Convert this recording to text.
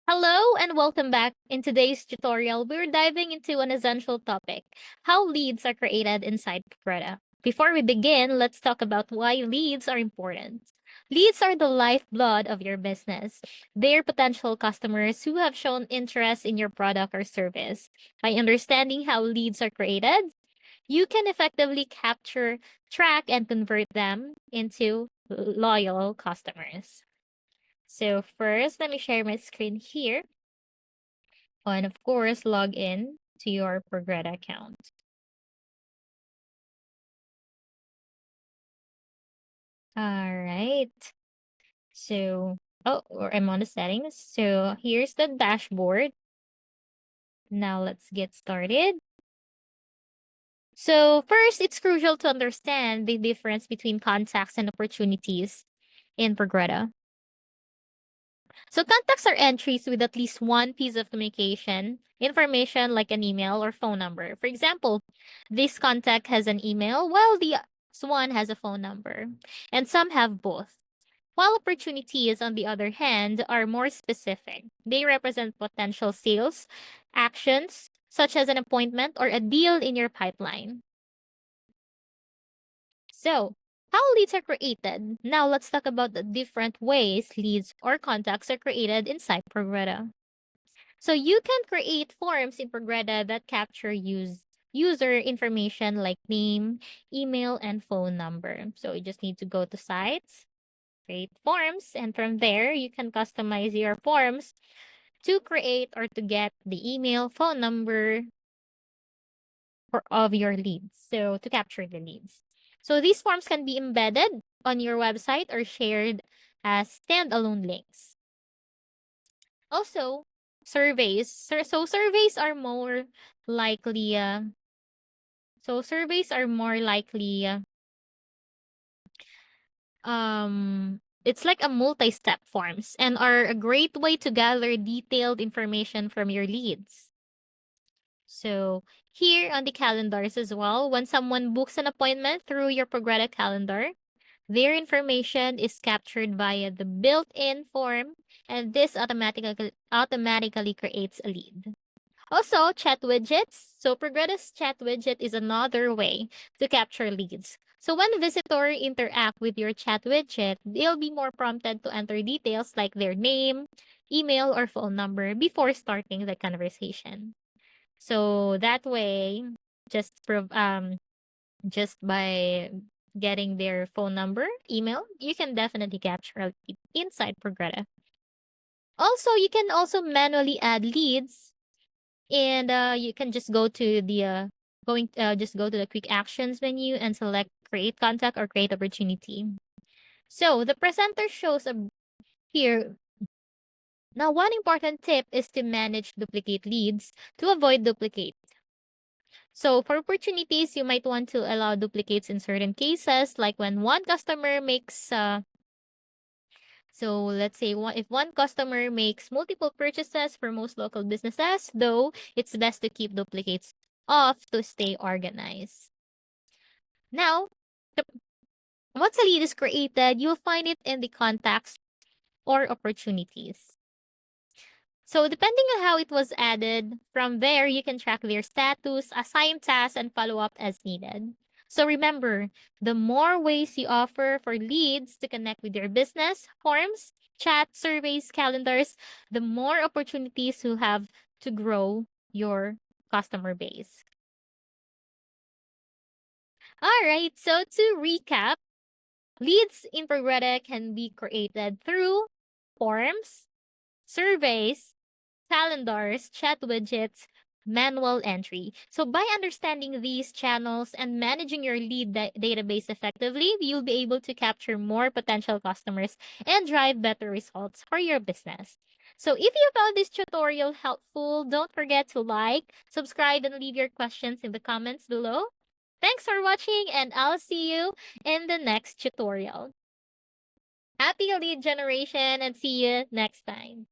Hello and welcome back. In today's tutorial, we're diving into an essential topic, how leads are created inside Progreda. Before we begin, let's talk about why leads are important. Leads are the lifeblood of your business. They're potential customers who have shown interest in your product or service. By understanding how leads are created, you can effectively capture, track, and convert them into loyal customers. So first, let me share my screen here. And of course, log in to your Progreda account. All right. I'm on the settings. So here's the dashboard. Now let's get started. So first, it's crucial to understand the difference between contacts and opportunities in Progreda. So contacts are entries with at least one piece of communication, information like an email or phone number. For example, this contact has an email while the one has a phone number, and some have both. While opportunities, on the other hand, are more specific. They represent potential sales, actions, such as an appointment or a deal in your pipeline. So, how leads are created? Now let's talk about the different ways leads or contacts are created inside Progreda. So you can create forms in Progreda that capture user information like name, email, and phone number. So you just need to go to sites, create forms, and from there you can customize your forms to create or to get the email, phone number of your leads. So to capture the leads. So these forms can be embedded on your website or shared as standalone links. Also, surveys. So surveys are more likely. Surveys are more likely. It's like a multi-step forms and are a great way to gather detailed information from your leads. So here on the calendars as well, when someone books an appointment through your Progreda calendar, their information is captured via the built-in form, and this automatically creates a lead. Also, chat widgets. So Progreda's chat widget is another way to capture leads. So when visitors interact with your chat widget, they'll be more prompted to enter details like their name, email, or phone number before starting the conversation. So that way, just just by getting their phone number, email, you can definitely capture a lead inside Progreda. Also, you can also manually add leads, and you can just go to the just go to the quick actions menu and select create contact or create opportunity. So the presenter shows up here. Now, one important tip is to manage duplicate leads to avoid duplicate. So for opportunities, you might want to allow duplicates in certain cases, like when one customer makes so let's say if one customer makes multiple purchases for most local businesses, though it's best to keep duplicates off to stay organized. Now, once a lead is created, you'll find it in the contacts or opportunities. So depending on how it was added, from there you can track their status, assign tasks, and follow up as needed. So remember, the more ways you offer for leads to connect with your business, forms, chat, surveys, calendars, the more opportunities you have to grow your customer base. All right, so to recap, leads in Progreda can be created through forms, surveys, calendars, chat widgets, manual entry. So by understanding these channels and managing your lead database effectively, you'll be able to capture more potential customers and drive better results for your business. So if you found this tutorial helpful, don't forget to like, subscribe, and leave your questions in the comments below. Thanks for watching, and I'll see you in the next tutorial. Happy lead generation, and see you next time.